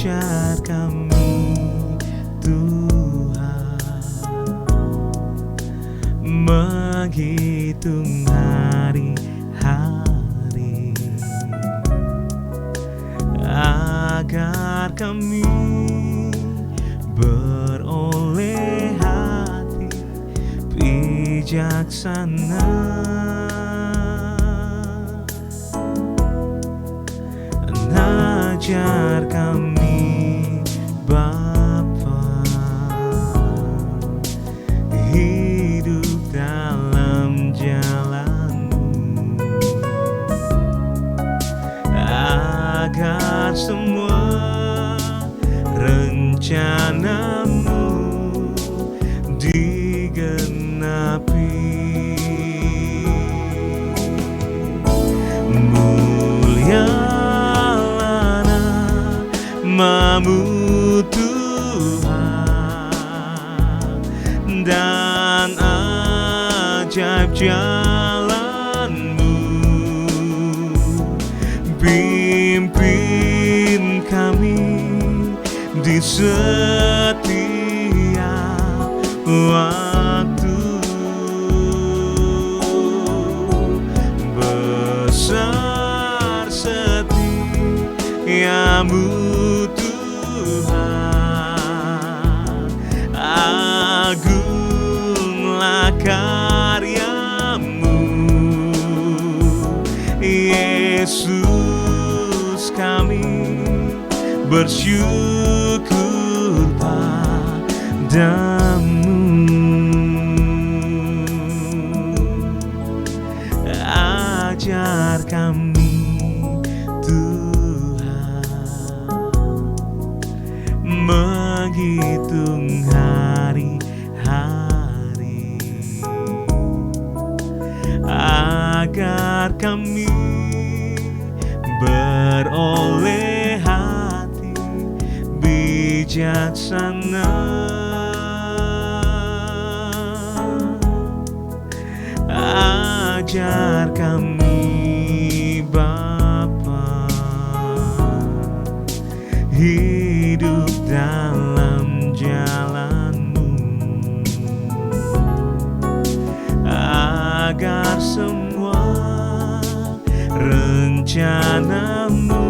Ajar kami Tuhan menghitung hari-hari, agar kami beroleh hati bijaksana. Ajar kami Bapa hidup dalam jalan-Mu, agar semua rencana-Mu digenapi. Namamu Tuhan, dan ajaib jalan-Mu, pimpin kami di setiap waktu. Besar setiamu Tuhan, agunglah karya-Mu. Yesus, kami bersyukur padamu. Ajar kami menghitung hari-hari, agar kami beroleh hati bijaksana. Ajar kami Bapa hidup dalam jalan-Mu, agar semua rencana-Mu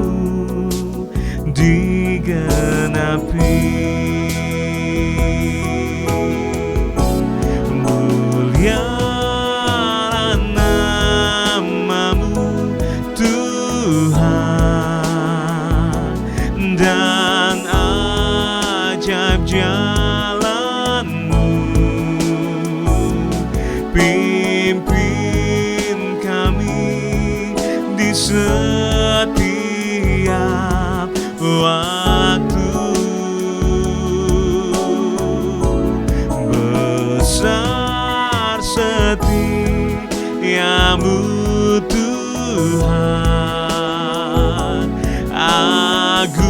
digenapi. Mulialah namamu Tuhan, dan ajaib jalan-Mu, pimpin kami di setiap waktu. Besar setiamu Tuhan, agunglah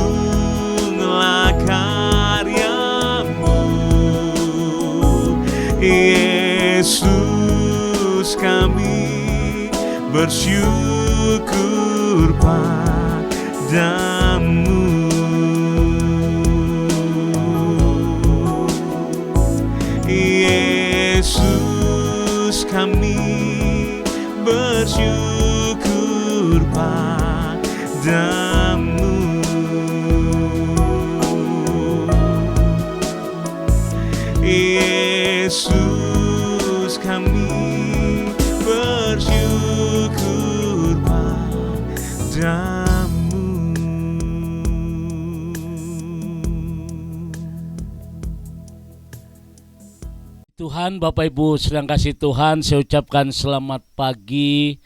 karya-Mu. Yesus, kami bersyukur padamu. Yesus, kami bersyukur padamu. Yesus, kami bersyukur padamu. Tuhan, Bapak Ibu sedang kasih Tuhan, saya ucapkan selamat pagi.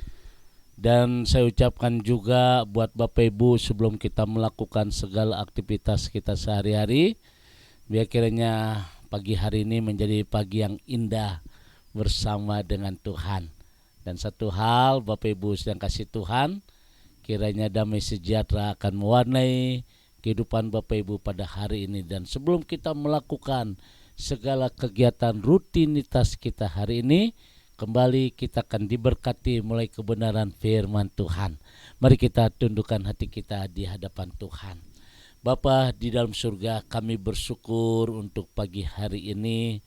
Dan saya ucapkan juga buat Bapak Ibu sebelum kita melakukan segala aktivitas kita sehari-hari, biar kiranya pagi hari ini menjadi pagi yang indah bersama dengan Tuhan. Dan satu hal, Bapak Ibu sedang kasih Tuhan, kiranya damai sejahtera akan mewarnai kehidupan Bapak Ibu pada hari ini. Dan sebelum kita melakukan segala kegiatan rutinitas kita hari ini, kembali kita akan diberkati mulai kebenaran firman Tuhan. Mari kita tundukkan hati kita di hadapan Tuhan. Bapa di dalam surga, kami bersyukur untuk pagi hari ini.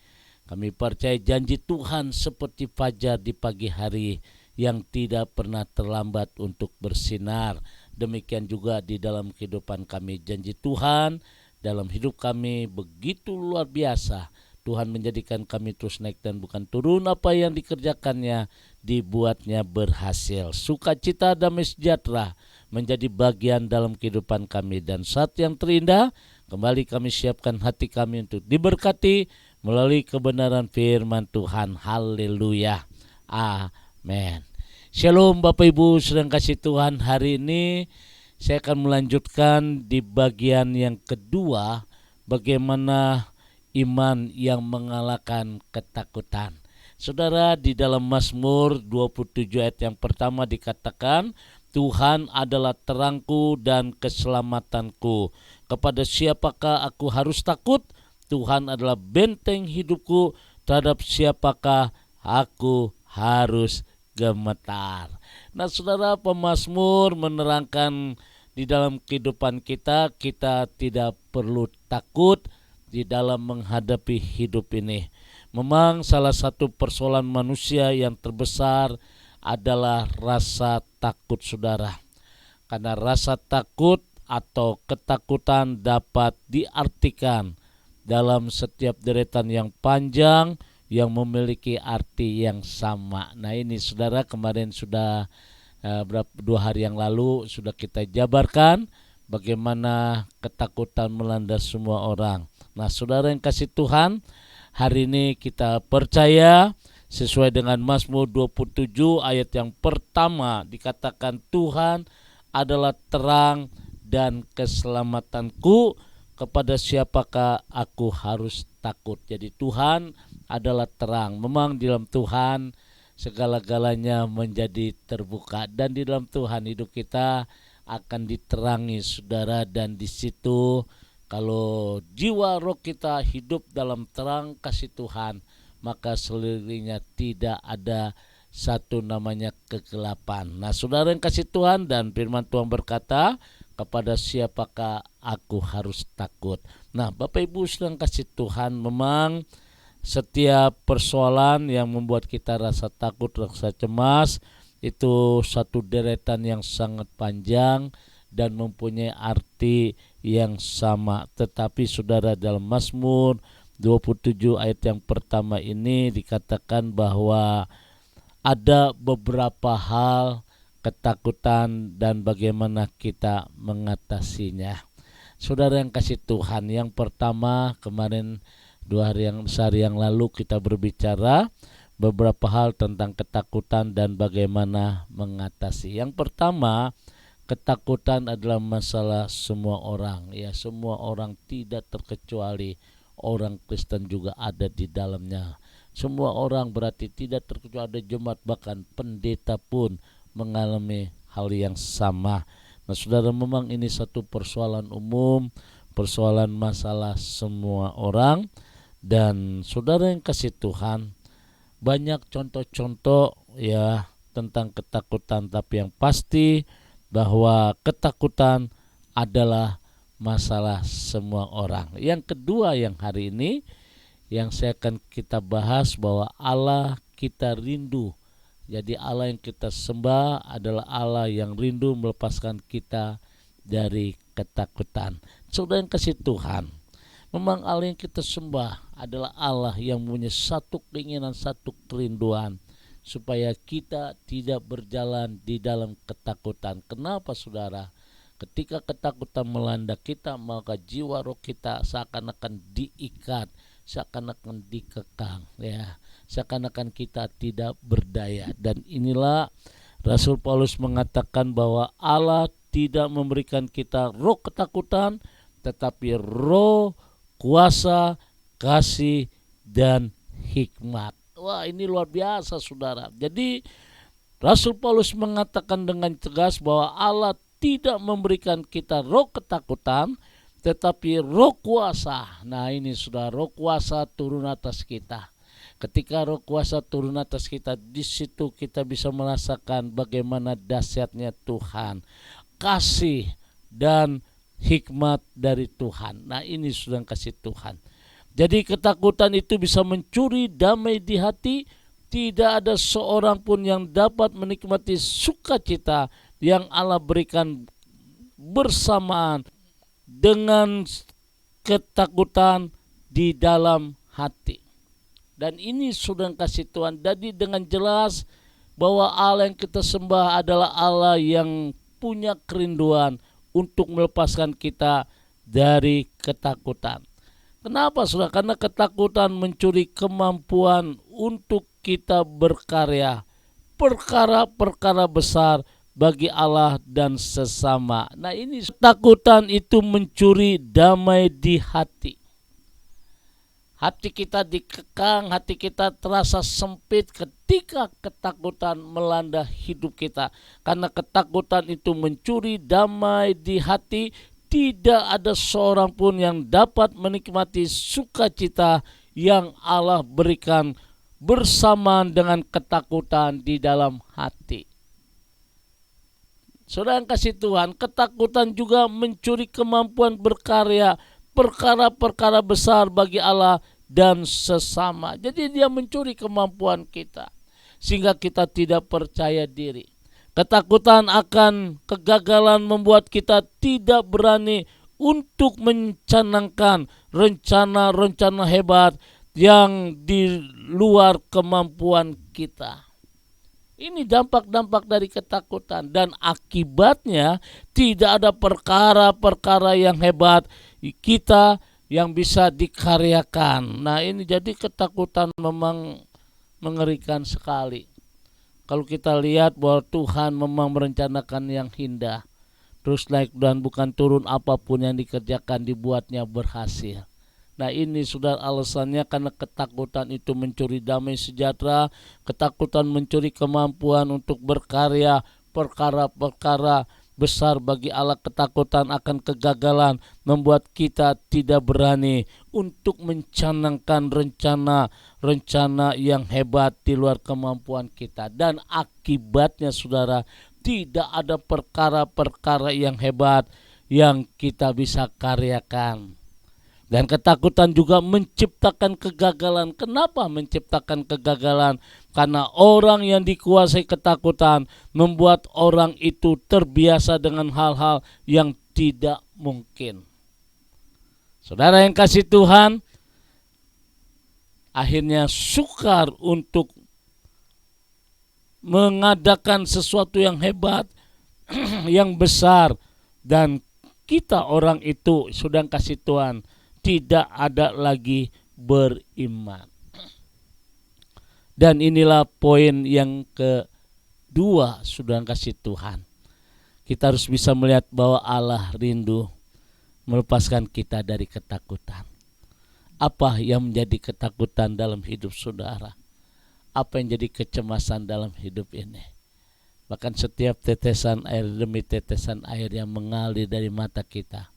Kami percaya janji Tuhan seperti fajar di pagi hari yang tidak pernah terlambat untuk bersinar. Demikian juga di dalam kehidupan kami. Janji Tuhan dalam hidup kami begitu luar biasa. Tuhan menjadikan kami terus naik dan bukan turun. Apa yang dikerjakannya dibuatnya berhasil. Sukacita, damai sejahtera menjadi bagian dalam kehidupan kami. Dan saat yang terindah, kembali kami siapkan hati kami untuk diberkati melalui kebenaran firman Tuhan. Haleluya. Amin. Shalom Bapak Ibu sedang kasih Tuhan. Hari ini saya akan melanjutkan di bagian yang kedua, bagaimana iman yang mengalahkan ketakutan. Saudara, di dalam Mazmur 27 ayat yang pertama dikatakan, Tuhan adalah terangku dan keselamatanku. Kepada siapakah aku harus takut? Tuhan adalah benteng hidupku. Terhadap siapakah aku harus gemetar? Nah, saudara, pemazmur menerangkan di dalam kehidupan kita tidak perlu takut di dalam menghadapi hidup ini. Memang salah satu persoalan manusia yang terbesar adalah rasa takut, saudara. Karena rasa takut atau ketakutan dapat diartikan dalam setiap deretan yang panjang yang memiliki arti yang sama. Nah ini saudara, kemarin sudah 2 hari yang lalu sudah kita jabarkan bagaimana ketakutan melanda semua orang. Nah saudara yang kasih Tuhan, hari ini kita percaya sesuai dengan Mazmur 27 ayat yang pertama dikatakan, Tuhan adalah terang dan keselamatanku, kepada siapakah aku harus takut? Jadi Tuhan adalah terang. Memang di dalam Tuhan segala-galanya menjadi terbuka, dan di dalam Tuhan hidup kita akan diterangi, saudara. Dan di situ kalau jiwa roh kita hidup dalam terang kasih Tuhan, maka sekelilingnya tidak ada satu namanya kegelapan. Nah saudara yang kasih Tuhan, dan firman Tuhan berkata, kepada siapakah aku harus takut? Nah Bapak Ibu sedang kasih Tuhan, memang setiap persoalan yang membuat kita rasa takut, rasa cemas, itu satu deretan yang sangat panjang dan mempunyai arti yang sama. Tetapi saudara, dalam Mazmur 27 ayat yang pertama ini dikatakan bahwa ada beberapa hal ketakutan dan bagaimana kita mengatasinya. Saudara yang kasih Tuhan, yang pertama kemarin sehari yang lalu kita berbicara beberapa hal tentang ketakutan dan bagaimana mengatasi. Yang pertama, ketakutan adalah masalah semua orang. Ya, semua orang tidak terkecuali. Orang Kristen juga ada di dalamnya. Semua orang berarti tidak terkecuali, ada jemaat, bahkan pendeta pun mengalami hal yang sama. Nah saudara, memang ini satu persoalan umum, persoalan masalah semua orang. Dan saudara yang kasih Tuhan, banyak contoh-contoh ya tentang ketakutan, tapi yang pasti bahwa ketakutan adalah masalah semua orang. Yang kedua yang hari ini yang saya akan kita bahas, bahwa Allah kita rindu. Jadi Allah yang kita sembah adalah Allah yang rindu melepaskan kita dari ketakutan. Saudara yang kasih Tuhan, memang Allah yang kita sembah adalah Allah yang punya satu keinginan, satu kerinduan, supaya kita tidak berjalan di dalam ketakutan. Kenapa saudara? Ketika ketakutan melanda kita, maka jiwa roh kita seakan-akan diikat, seakan-akan dikekang, ya, seakan-akan kita tidak berdaya. Dan inilah Rasul Paulus mengatakan bahwa Allah tidak memberikan kita roh ketakutan, tetapi roh kuasa, kasih, dan hikmat. Wah, ini luar biasa saudara. Jadi Rasul Paulus mengatakan dengan tegas bahwa Allah tidak memberikan kita roh ketakutan, tetapi roh kuasa. Nah ini sudah roh kuasa turun atas kita. Ketika roh kuasa turun atas kita, di situ kita bisa merasakan bagaimana dahsyatnya Tuhan, kasih dan hikmat dari Tuhan. Nah, ini sudah kasih Tuhan. Jadi ketakutan itu bisa mencuri damai di hati. Tidak ada seorang pun yang dapat menikmati sukacita yang Allah berikan bersamaan dengan ketakutan di dalam hati. Dan ini sudah kasih Tuhan. Jadi dengan jelas bahwa Allah yang kita sembah adalah Allah yang punya kerinduan untuk melepaskan kita dari ketakutan. Kenapa saudara? Karena ketakutan mencuri kemampuan untuk kita berkarya perkara-perkara besar bagi Allah dan sesama. Nah, ini ketakutan itu mencuri damai di hati. Hati kita dikekang, hati kita terasa sempit ketika ketakutan melanda hidup kita. Karena ketakutan itu mencuri damai di hati, tidak ada seorang pun yang dapat menikmati sukacita yang Allah berikan bersamaan dengan ketakutan di dalam hati. Saudara yang kasih Tuhan, ketakutan juga mencuri kemampuan berkarya perkara-perkara besar bagi Allah dan sesama. Jadi dia mencuri kemampuan kita sehingga kita tidak percaya diri. Ketakutan akan kegagalan membuat kita tidak berani untuk mencanangkan rencana-rencana hebat yang di luar kemampuan kita. Ini dampak-dampak dari ketakutan, dan akibatnya tidak ada perkara-perkara yang hebat kita yang bisa dikaryakan. Nah, ini jadi ketakutan memang mengerikan sekali. Kalau kita lihat bahwa Tuhan memang merencanakan yang indah, terus naik dan bukan turun, apapun yang dikerjakan dibuatnya berhasil. Nah, ini sudah alasannya, karena ketakutan itu mencuri damai sejahtera, ketakutan mencuri kemampuan untuk berkarya perkara-perkara besar bagi Allah. Ketakutan akan kegagalan membuat kita tidak berani untuk mencanangkan rencana-rencana yang hebat di luar kemampuan kita. Dan akibatnya saudara, tidak ada perkara-perkara yang hebat yang kita bisa karyakan. Dan ketakutan juga menciptakan kegagalan. Kenapa menciptakan kegagalan? Karena orang yang dikuasai ketakutan membuat orang itu terbiasa dengan hal-hal yang tidak mungkin. Saudara yang kasih Tuhan, akhirnya sukar untuk mengadakan sesuatu yang hebat, yang besar. Dan kita orang itu sudah kasih Tuhan, tidak ada lagi beriman. Dan inilah poin yang kedua, sudah kasih Tuhan. Kita harus bisa melihat bahwa Allah rindu melepaskan kita dari ketakutan. Apa yang menjadi ketakutan dalam hidup saudara? Apa yang jadi kecemasan dalam hidup ini? Bahkan setiap tetesan air demi tetesan air yang mengalir dari mata kita,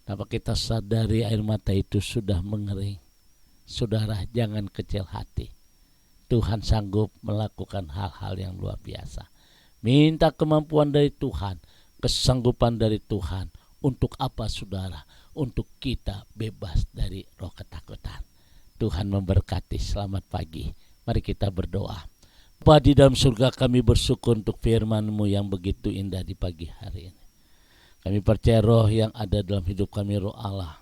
dapat kita sadari air mata itu sudah mengering. Saudara, jangan kecil hati. Tuhan sanggup melakukan hal-hal yang luar biasa. Minta kemampuan dari Tuhan, kesanggupan dari Tuhan. Untuk apa saudara? Untuk kita bebas dari roh ketakutan. Tuhan memberkati. Selamat pagi. Mari kita berdoa. Bapa di dalam surga, kami bersyukur untuk firman-Mu yang begitu indah di pagi hari ini. Kami percaya roh yang ada dalam hidup kami, roh Allah.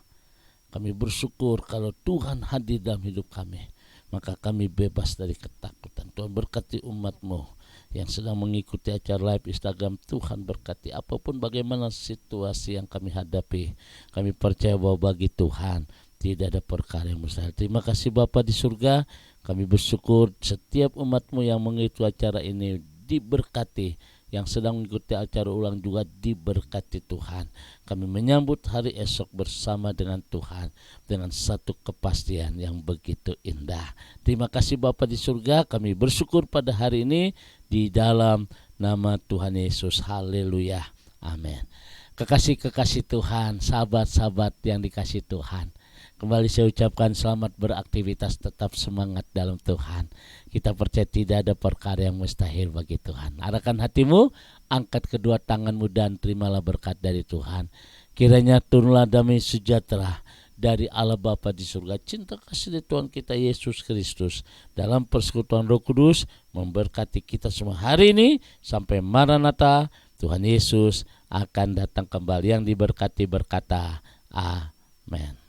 Kami bersyukur kalau Tuhan hadir dalam hidup kami, maka kami bebas dari ketakutan. Tuhan berkati umat-Mu yang sedang mengikuti acara live Instagram. Tuhan berkati apapun bagaimana situasi yang kami hadapi. Kami percaya bahwa bagi Tuhan tidak ada perkara yang mustahil. Terima kasih Bapa di surga. Kami bersyukur setiap umat-Mu yang mengikuti acara ini diberkati. Yang sedang mengikuti acara ulang juga diberkati Tuhan. Kami menyambut hari esok bersama dengan Tuhan dengan satu kepastian yang begitu indah. Terima kasih Bapa di surga. Kami bersyukur pada hari ini di dalam nama Tuhan Yesus. Haleluya. Amin. Kekasih-kekasih Tuhan, sahabat-sahabat yang dikasih Tuhan, kembali saya ucapkan selamat beraktivitas, tetap semangat dalam Tuhan. Kita percaya tidak ada perkara yang mustahil bagi Tuhan. Arahkan hatimu, angkat kedua tanganmu dan terimalah berkat dari Tuhan. Kiranya turunlah damai sejahtera dari Allah Bapa di surga, cinta kasih dari Tuhan kita Yesus Kristus, dalam persekutuan Roh Kudus memberkati kita semua hari ini sampai Maranatha. Tuhan Yesus akan datang kembali. Yang diberkati berkata amin.